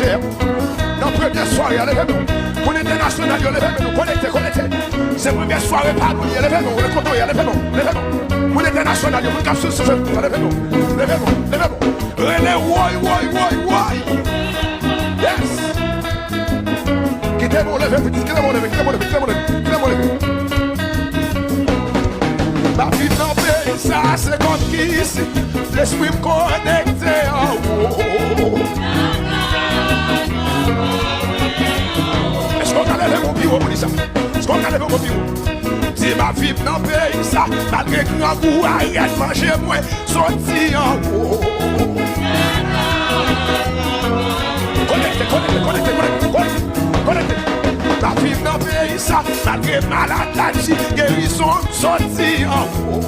hier. Dans la première soirée, levez-nous. Pour l'international, levez-nous. Connectez. C'est la première soirée, pardon, levez-nous. Levez-nous. Pour l'international, vous capsule ce jeu. Levez-nous. Relais, why. Yes. Quittez-moi, levez-vous. La vie dans le pays, ça c'est comme qui ici. L'esprit me connecté en haut. Est-ce qu'on a levé mon bureau pour ça? Est-ce qu'on a levé mon bureau? Si ma vie dans le pays, ça, malgré grand goût, arrête manger moi, sorti en haut. Connectez. La vie dans le pays, ça, malgré malade, la vie, guérison, sorti en haut.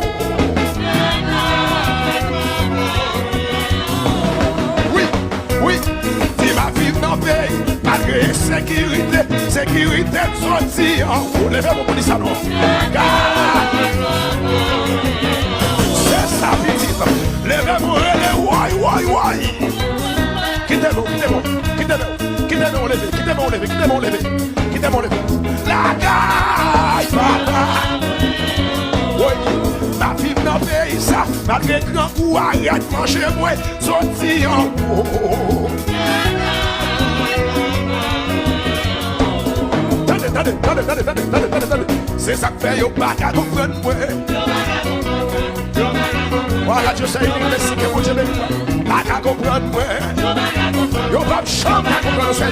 Oui, si ma vie dans le pays, malgré sécurité, sorti en haut. Levez-moi pour dire ça, non? C'est ça, petite. Levez-moi, why. Quittez-moi, lever. La caille, papa. Oui, la vie dans le pays, ça, malgré grand coup, arrête manger moi, sorti en haut. Attendez. C'est ça que fait yo pas qu'à comprendre moi. Voilà, je sais que vous avez pas qu'à comprendre moi. Yo pas chambre à comprendre ça.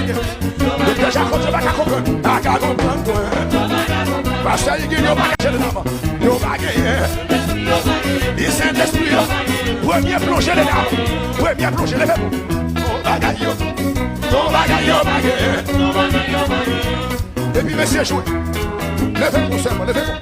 Déjà quand je pas qu'à comprendre moi. Parce que yo pas qu'à yo pas gagner. Et Saint-Esprit, premier plongé les gars. Premier plongé les gars. On va gagner. Et puis messieurs jouez. Levez-vous seulement, levez-vous.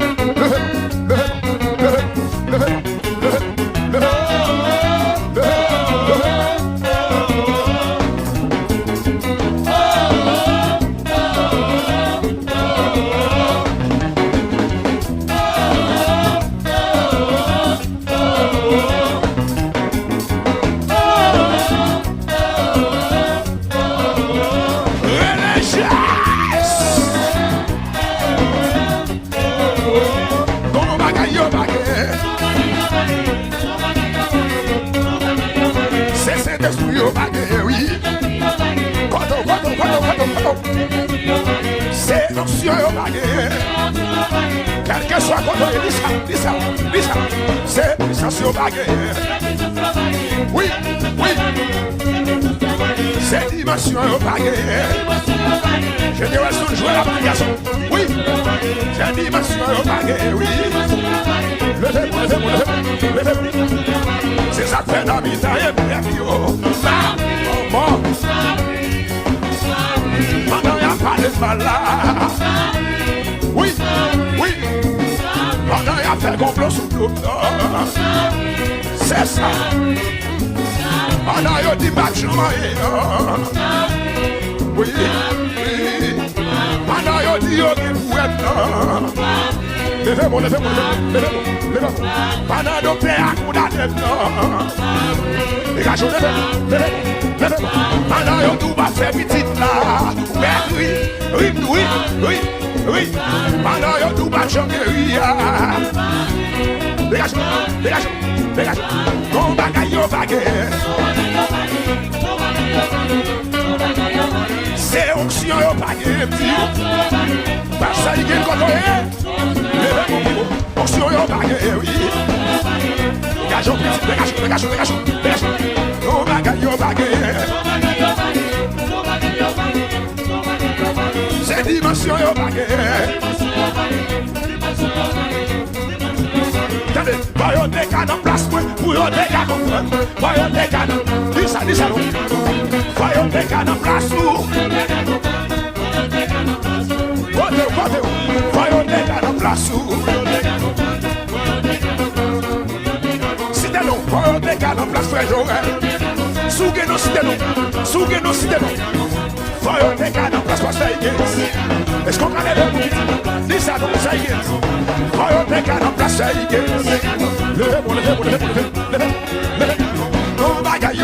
C'est l'option au baguette. Quel que soit contre dis ça. C'est l'option au baguette. Oui. C'est dimension au baguette. Génération de jouer la variation. Oui. C'est dimension au baguette. Oui. Levez-vous. C'est ça que fait dans mes tailles. Maintenant, il n'y a pas de malade. Oui. Maintenant, il y a fait complot sous l'eau. C'est ça. Maintenant, il y a dit match. Oui. Maintenant, il y a dit yo qui vous êtes. Levez-moi. Pendant que tu es à coup d'adepte. Dégagez, levez-moi. Pendant que tu vas faire petite là. Oui. Pendant que tu vas changer. Dégagez. Ton bagaille au baguette. C'est onction au baguette. Parce que il y a onction au baguette, oui. Dégagez. Ton bagaille au baguette. C'est dimension au baguette. Attendez, voyons des cas en place, voyons des cas comprendre. Voyons des cas, dis ça, non. Voyons des cas en place, voyons des cas en place. Cité non, voyons des cas en place, frère Joël. Souguez nos cité non. Voyons des cas en place, pasteur Higgins. Est-ce qu'on a les deux bouquets? Dis ça, non, ça Higgins. Voyons des cas en place, Higgins. Levez-moi. Non, bagaille.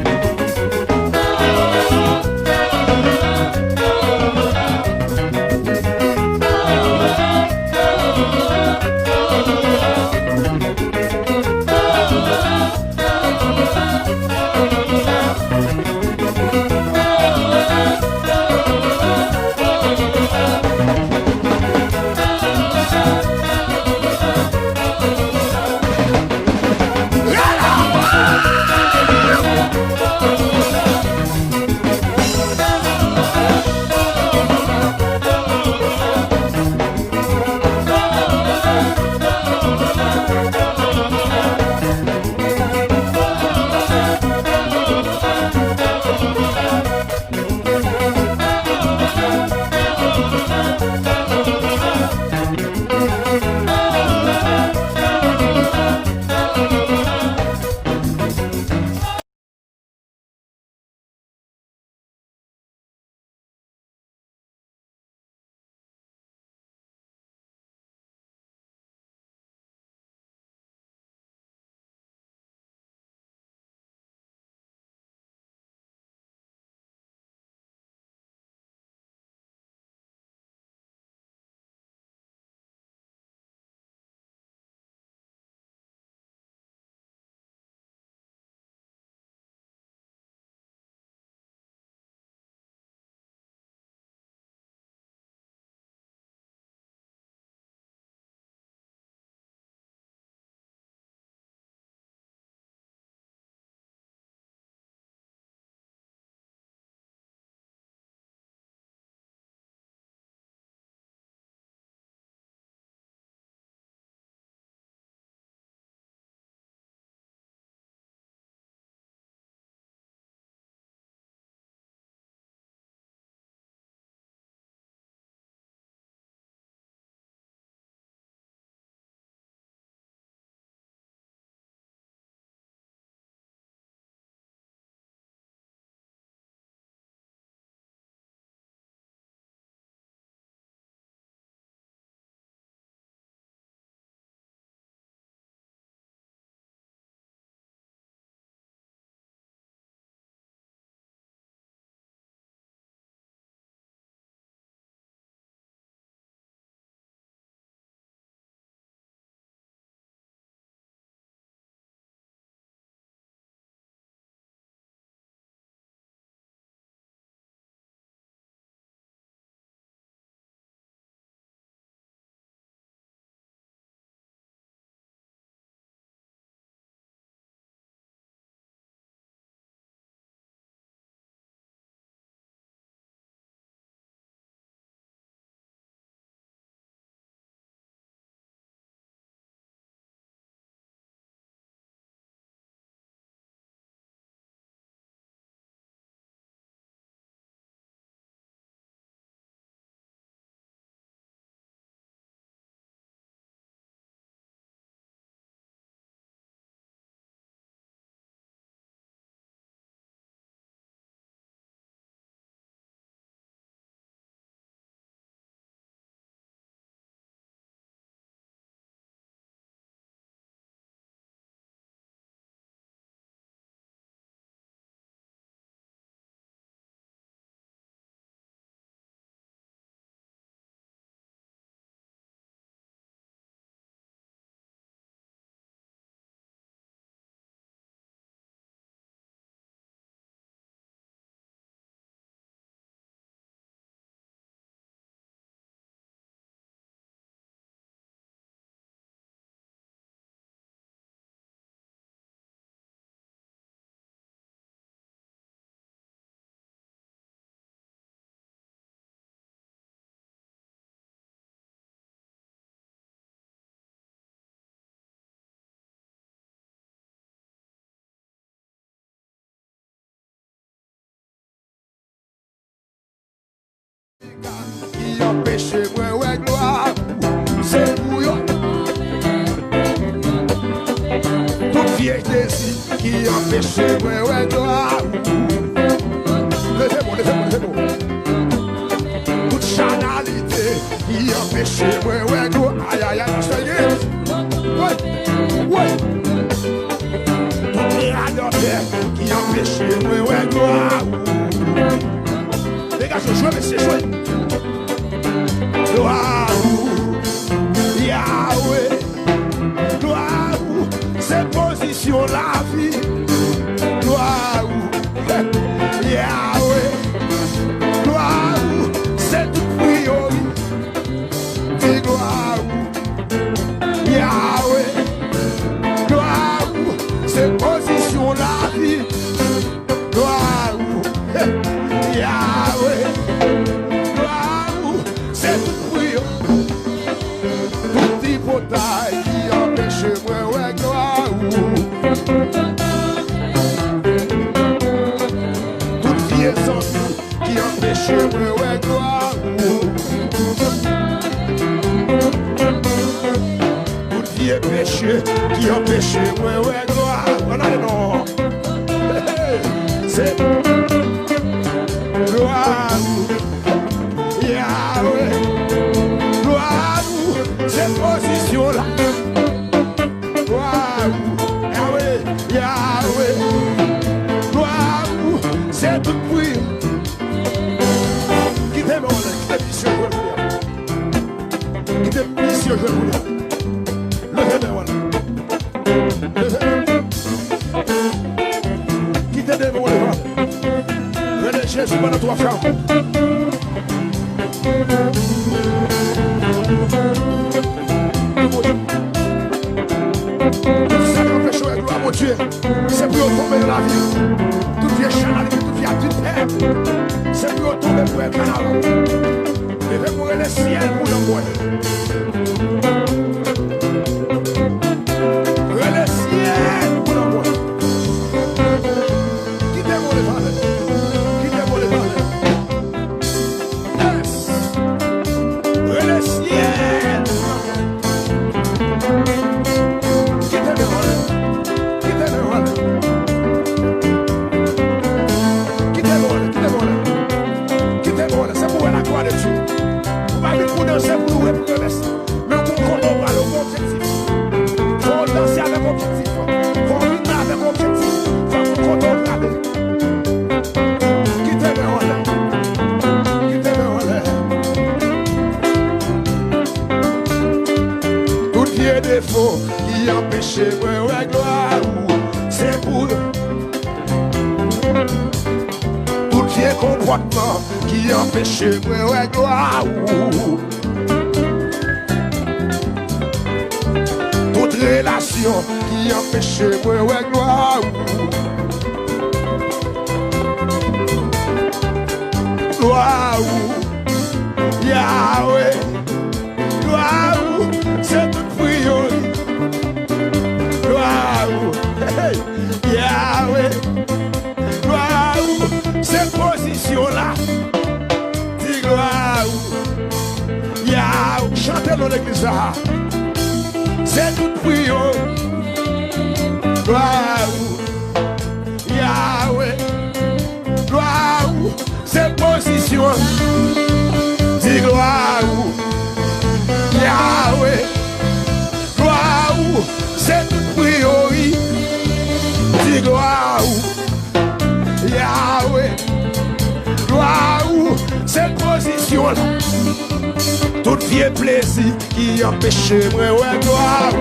qui empêche moi ouais gloire, c'est pour yo. Toute vieille désir qui empêche moi ouais gloire. Levez-moi, levez-moi, levez-moi. Toute chanalité qui empêche moi ouais gloire. Aïe aïe aïe, ça y est. Ouais, ouais. Toute miradorère qui empêche moi ouais gloire. Les gars, je joue, mais c'est joué. Gloire, Yahweh, gloire, c'est position la vie. Gloire, Yahweh, gloire, c'est toute priorité. Gloire, Yahweh, gloire, c'est position la vie. Gloire, Yahweh, gloire, c'est tout brillant. Tout hypothèque qui empêche moi, ouais, gloire. Toute liaison qui empêche moi, ouais, gloire. Tout vieux péché qui empêche moi, ouais, gloire. On a le nom. C'est gloire, Yahweh, gloire, cette position-là. Gloire, Yahweh, Yahweh, gloire, c'est tout bruit. Qui t'aime, qui t'aime, monsieur, je vous dis. Levez-moi, voilà. Levez-moi. Qui t'aime, voilà. Venez Jésus pendant toi, frère. Ça n'empêche pas gloire, mon Dieu. C'est pour tomber dans la vie. Tout vient chanaliser, tout vient adultère. C'est pour tomber pour être canal. Levez-moi le ciel pour l'envoyer. Le ciel pour l'envoyer. Quittez-moi les valeurs. Quittez-moi les valeurs. Le ciel. Quittez-moi les. Quittez-moi les. Quittez-moi les. Quittez-moi les. Quittez-moi les. C'est pour la gloire de Dieu. Vous m'avez pour danser pour nous et pour le reste. Mais pour qu'on va le objectif. Faut danser avec objectif. Faut vivre avec objectif. Faut qu'on regarde. Quittez-moi les. Quittez-moi les. Tout vieux défaut qui empêche moi ouais gloire. C'est pour tout vieux comportement qui empêche moi ouais gloire. Toute relation qui empêche moi ouais gloire. Gloire, Yahweh, gloire, c'est toute priorité. Gloire, Yahweh, gloire, cette position-là. Dis gloire, Yahweh, chantez dans l'église là. C'est toute priorité. Gloire, Yahweh, gloire, cette position. Dis gloire, Yahweh, gloire, c'est toute priorité. Dis gloire, Yahweh, gloire, cette position là. Tout vieux plaisir qui empêche moi ouais gloire.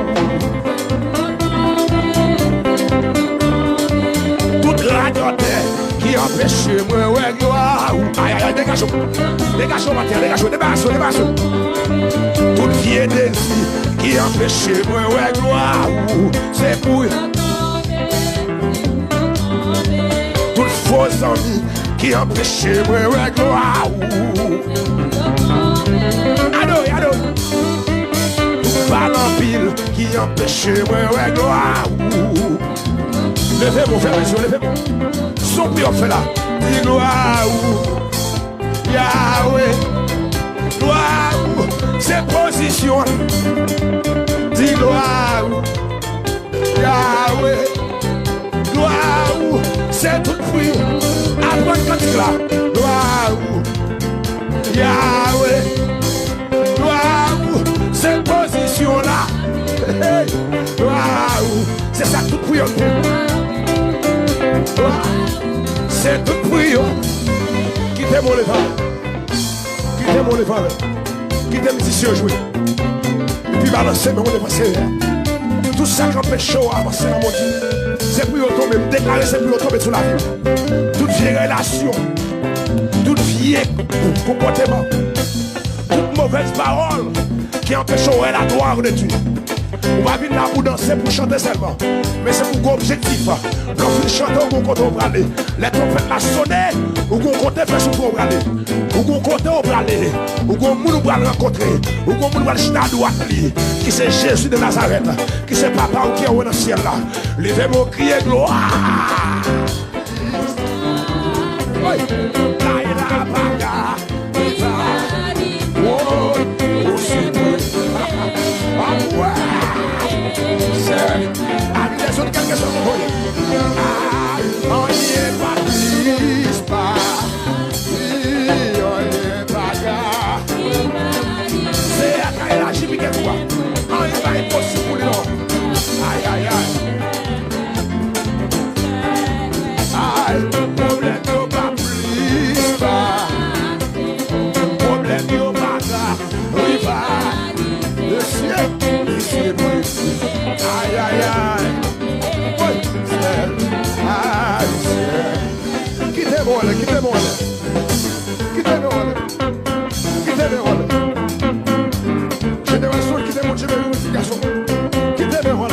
Toute radiothèque qui empêche moi ouais gloire. Aïe aïe aïe, dégagez, dégagez ma terre, dégagez, débarrassez, débarrassez. Toute vieille désir qui empêche moi ouais gloire. C'est pour toute fausse envie qui empêche moi ouais gloire. Adore, adore. Balle en pile qui empêche moi ouais gloire. Levez-moi, frère, monsieur, levez-moi. Son pire fait là. Dis gloire, Yahweh, musique là. Waouh. Yahweh. Waouh. Cette position là. Waouh. C'est ça toute prière. C'est toute prière. Quittez mon lévant. Quittez mon lévant. Quittez musicien jouer. Et puis balancer, mais on est passé. Tout ça qui empêche à avancer dans mon Dieu. C'est pour tomber, déclarer, c'est pour tomber sur la vie. Toute vieille relation, toute vieille comportement, toute mauvaise parole qui empêche la gloire de Dieu. On va venir là pour danser, pour chanter seulement. Mais c'est pour l'objectif. Quand vous chantez, vous comptez au bralet. Les trompettes la sonner, vous comptez faire sur le bralet. Vous comptez au bralet. Vous comptez au rencontrer. Vous comptez au chita droite. Qui c'est Jésus de Nazareth. Qui c'est papa ou qui est dans le ciel là. Levez-moi crier gloire. Oui. Quelque chose pour vous. On n'y est pas plus pas. On n'y est pas gars. C'est à la chimie qu'elle voit. On n'y est pas impossible pour nous. Aïe, aïe, aïe. Aïe, problème y'o pas plus pas. Problème y'o pas gars. Oui, va. Le ciel, ici est plus. Aïe, aïe, aïe. Quittez-moi, quittez-moi, quittez-moi, quittez-moi. Génération, quittez-moi, génération. Quittez-moi,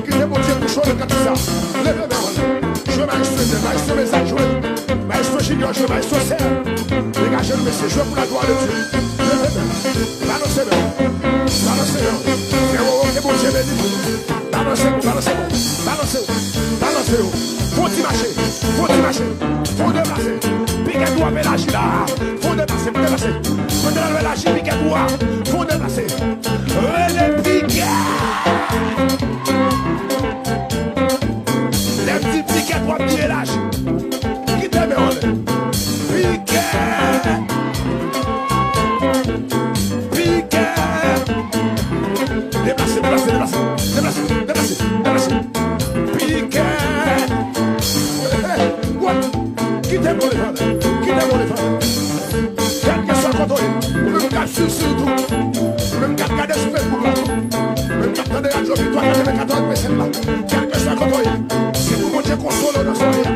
quittez-moi, Dieu, pour choisir comme ça. Levez-moi, je vais maestro message, maestro junior, je vais maestro serre. Dégagez le message, je vais pour la gloire de Dieu. Levez-moi, balancez-le, balancez-le. Et bon Dieu béni. Balancez-vous, balancez-vous, balancez-vous, balancez-vous. Faut-il marcher, faut-il marcher, faut déplacer. Piquez-toi, mélange là. Faut déplacer, faut déplacer. Faut déplacer, piquez-toi, faut déplacer. Les piquets. Les petits piquets-toi, pieds lâches. Quittez mes rôles. Piquets. Piquets. Déplacez, déplacez, déplacez. Déplacez, déplacez, déplacez. Piquet. Quittez-moi les femmes, quittez-moi les femmes. Quel que soit contrôlé, même qu'à sur tout, même qu'à garder sur Facebook là, même qu'à attendre la joie victoire, qu'à faire 14 personnes là, quel que soit contrôlé, c'est pour mon Dieu consoler dans son rien,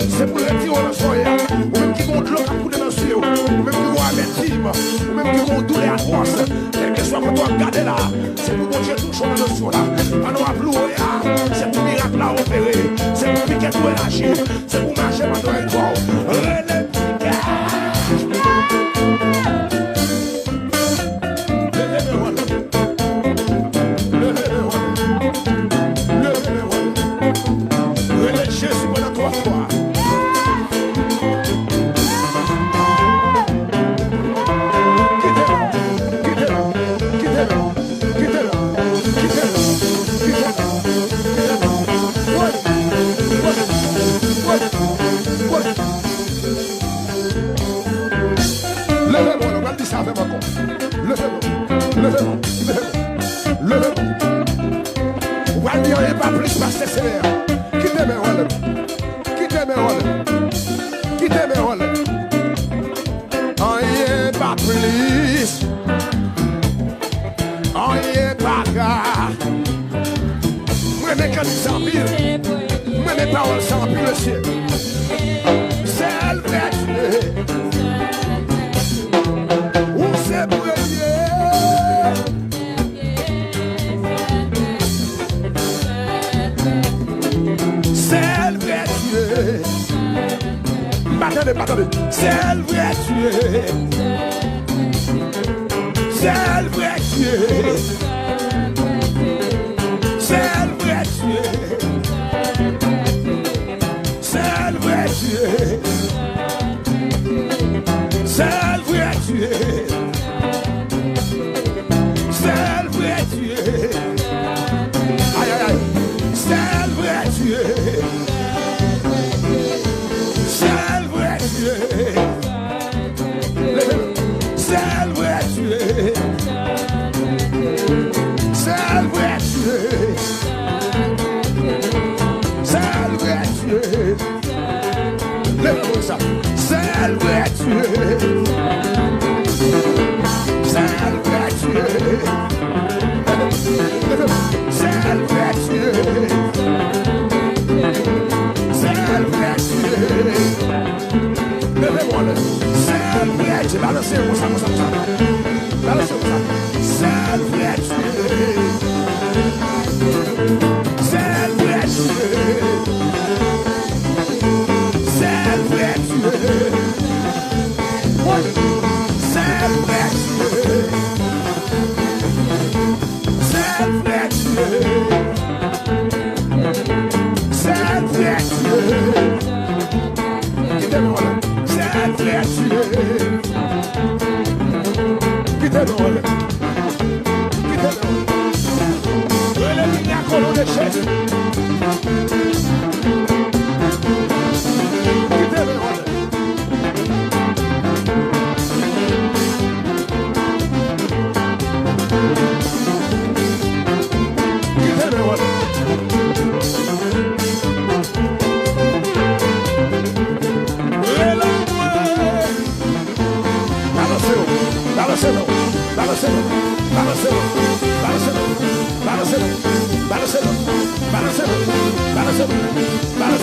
c'est pour le retirer dans son rien, ou même qui compte l'eau qui a coulé dans le ciel, ou même qui vont avertir, ou même qui vont douleur à droite, quel que soit contrôlé, regardez là, c'est pour mon Dieu toucher dans le ciel là, pas nous appeler, c'est pour miracle là opérer, c'est pour piquer tout élargir, c'est pour marcher pendant un toit. Para